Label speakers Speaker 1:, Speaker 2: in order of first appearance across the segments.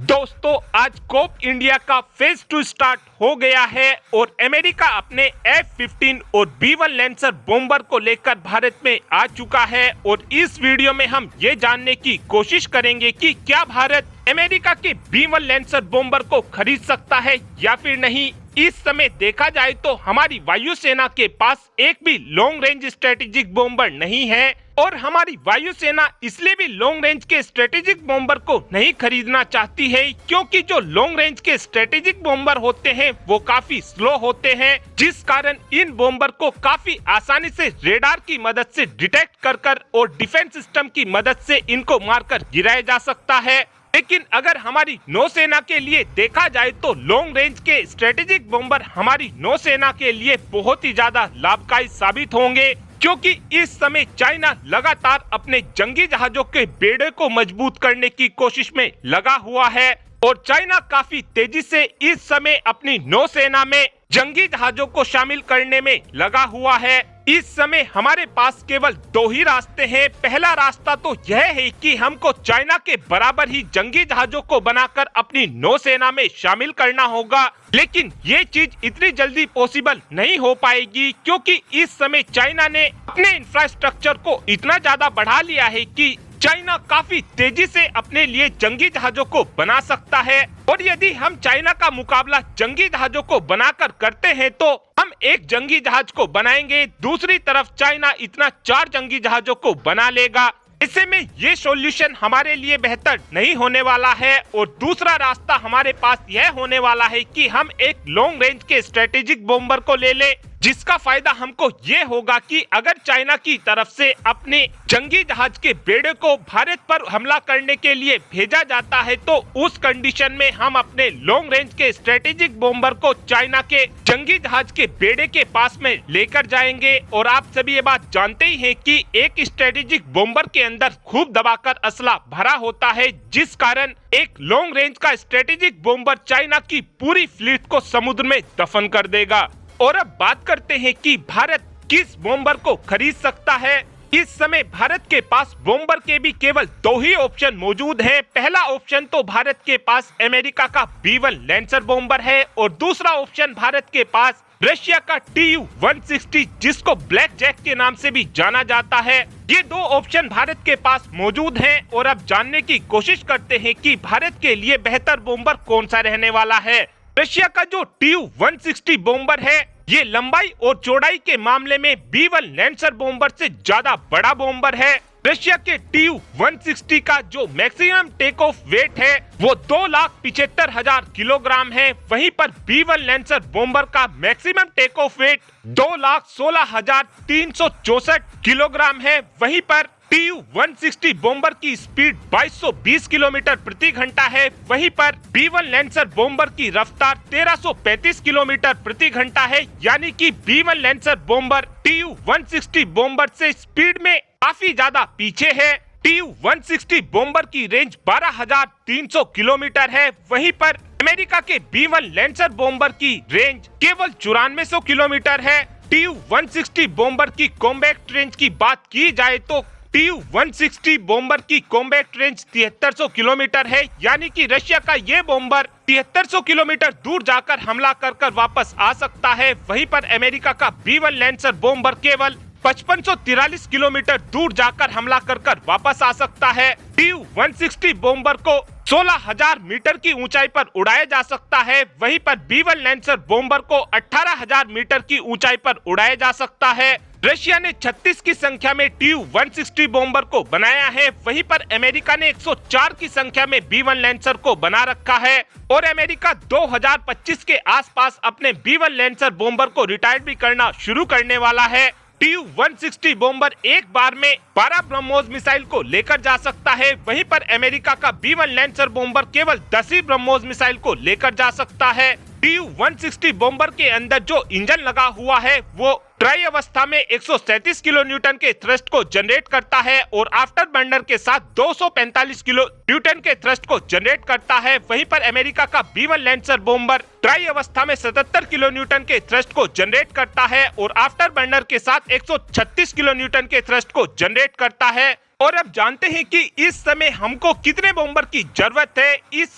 Speaker 1: दोस्तों आज Cope India का फेज 2 स्टार्ट हो गया है और अमेरिका अपने F-15 और B-1 लैंसर बॉम्बर को लेकर भारत में आ चुका है और इस वीडियो में हम ये जानने की कोशिश करेंगे कि क्या भारत अमेरिका के B-1 लैंसर बॉम्बर को खरीद सकता है या फिर नहीं। इस समय देखा जाए तो हमारी वायुसेना के पास एक भी लॉन्ग रेंज स्ट्रेटेजिक बॉम्बर नहीं है और हमारी वायुसेना इसलिए भी लॉन्ग रेंज के स्ट्रेटेजिक बॉम्बर को नहीं खरीदना चाहती है क्योंकि जो लॉन्ग रेंज के स्ट्रेटेजिक बॉम्बर होते हैं वो काफी स्लो होते हैं, जिस कारण इन बॉम्बर को काफी आसानी से रेडार की मदद से डिटेक्ट कर और डिफेंस सिस्टम की मदद से इनको मारकर गिराया जा सकता है। लेकिन अगर हमारी नौसेना के लिए देखा जाए तो लॉन्ग रेंज के स्ट्रेटेजिक बॉम्बर हमारी नौसेना के लिए बहुत ही ज्यादा लाभकारी साबित होंगे, क्योंकि इस समय चाइना लगातार अपने जंगी जहाजों के बेड़े को मजबूत करने की कोशिश में लगा हुआ है और चाइना काफी तेजी से इस समय अपनी नौसेना में जंगी जहाजों को शामिल करने में लगा हुआ है। इस समय हमारे पास केवल दो ही रास्ते हैं। पहला रास्ता तो यह है कि हमको चाइना के बराबर ही जंगी जहाजों को बनाकर अपनी नौसेना में शामिल करना होगा, लेकिन ये चीज इतनी जल्दी पॉसिबल नहीं हो पाएगी क्योंकि इस समय चाइना ने अपने इंफ्रास्ट्रक्चर को इतना ज्यादा बढ़ा लिया है कि चाइना काफी तेजी से अपने लिए जंगी जहाजों को बना सकता है और यदि हम चाइना का मुकाबला जंगी जहाजों को बनाकर करते हैं तो हम एक जंगी जहाज को बनाएंगे, दूसरी तरफ चाइना इतना 4 जंगी जहाजों को बना लेगा। ऐसे में ये सॉल्यूशन हमारे लिए बेहतर नहीं होने वाला है और दूसरा रास्ता हमारे पास यह होने वाला है कि हम एक लॉन्ग रेंज के स्ट्रेटेजिक बॉम्बर को ले लें, जिसका फायदा हमको ये होगा कि अगर चाइना की तरफ से अपने जंगी जहाज के बेड़े को भारत पर हमला करने के लिए भेजा जाता है तो उस कंडीशन में हम अपने लॉन्ग रेंज के स्ट्रेटेजिक बॉम्बर को चाइना के जंगी जहाज के बेड़े के पास में लेकर जाएंगे। और आप सभी ये बात जानते ही हैं कि एक स्ट्रेटेजिक बॉम्बर के अंदर खूब दबाकर असला भरा होता है, जिस कारण एक लॉन्ग रेंज का स्ट्रेटेजिक बॉम्बर चाइना की पूरी फ्लीट को समुद्र में दफन कर देगा। और अब बात करते हैं कि भारत किस बॉम्बर को खरीद सकता है। इस समय भारत के पास बॉम्बर के भी केवल 2 ही ऑप्शन मौजूद है। पहला ऑप्शन तो भारत के पास अमेरिका का B-1 लैंसर बॉम्बर है और दूसरा ऑप्शन भारत के पास रशिया का Tu-160 जिसको ब्लैक जैक के नाम से भी जाना जाता है। ये 2 ऑप्शन भारत के पास मौजूद हैं और अब जानने की कोशिश करते हैं कि भारत के लिए बेहतर बॉम्बर कौन सा रहने वाला है। रशिया का जो Tu-160 बॉम्बर है ये लंबाई और चौड़ाई के मामले में B-1 लैंसर बॉम्बर से ज्यादा बड़ा बॉम्बर है। रशिया के Tu-160 का जो मैक्सिमम टेक ऑफ वेट है वो 2,75,000 किलोग्राम है, वहीं पर B-1 लैंसर बॉम्बर का maximum take off weight 2,16,364 kilogram है। वहीं पर Tu-160 बॉम्बर की स्पीड 2220 किलोमीटर प्रति घंटा है, वहीं पर B-1 लैंसर बॉम्बर की रफ्तार 1335 किलोमीटर प्रति घंटा है, यानी कि B-1 lancer bomber Tu-160 bomber से स्पीड में काफी ज्यादा पीछे है। Tu-160 बॉम्बर की रेंज 12,300 किलोमीटर है, वहीं पर अमेरिका के B-1 लैंसर बॉम्बर की रेंज केवल 9400 किलोमीटर है। Tu-160 बॉम्बर की कॉम्बैक्ट रेंज की बात की जाए तो Tu-160 बॉम्बर की कॉम्बैक्ट रेंज 7300 किलोमीटर है, यानी कि रशिया का ये बॉम्बर 7300 किलोमीटर दूर जाकर हमला कर वापस आ सकता है। वहीं पर अमेरिका का B-1 लैंसर बॉम्बर केवल 5543 किलोमीटर दूर जाकर हमला कर वापस आ सकता है। Tu-160 बॉम्बर को 16,000 मीटर की ऊंचाई पर उड़ाया जा सकता है, वहीं पर B-1 लैंसर बॉम्बर को 18,000 मीटर की ऊंचाई पर उड़ाया जा सकता है। रशिया ने 36 की संख्या में Tu-160 बॉम्बर को बनाया है, वहीं पर अमेरिका ने 104 की संख्या में B-1 लैंसर को बना रखा है और अमेरिका 2025 के आसपास अपने B-1 लैंसर बॉम्बर को रिटायर भी करना शुरू करने वाला है। Tu-160 बॉम्बर एक बार में 12 ब्रह्मोस मिसाइल को लेकर जा सकता है, वहीं पर अमेरिका का B-1 लैंसर बॉम्बर केवल 10 ही ब्रह्मोस मिसाइल को लेकर जा सकता है। Tu-160 बॉम्बर के अंदर जो इंजन लगा हुआ है वो ट्राई अवस्था में 137 किलो न्यूटन के थ्रस्ट को जनरेट करता है और आफ्टर बर्नर के साथ 245 किलो न्यूटन के थ्रस्ट को जनरेट करता है। वहीं पर अमेरिका का B-1 लैंसर बॉम्बर ट्राई अवस्था में 77 किलो न्यूटन के थ्रस्ट को जनरेट करता है और आफ्टर बर्नर के साथ 136 किलो न्यूटन के थ्रस्ट को जनरेट करता है। और अब जानते हैं कि इस समय हमको कितने बॉम्बर की जरूरत है। इस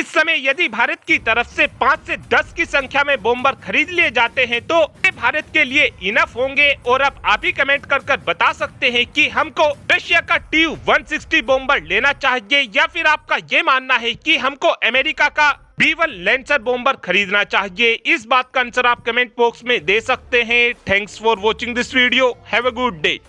Speaker 1: समय यदि भारत की तरफ से 5 से 10 की संख्या में बॉम्बर खरीद लिए जाते हैं तो ये भारत के लिए इनफ होंगे। और अब आप ही कमेंट कर बता सकते हैं कि हमको रशिया का Tu-160 बॉम्बर लेना चाहिए या फिर आपका ये मानना है कि हमको अमेरिका का B1 लैंसर बॉम्बर खरीदना चाहिए। इस बात का आंसर आप कमेंट बॉक्स में दे सकते हैं। Thanks for watching this video. Have a good day.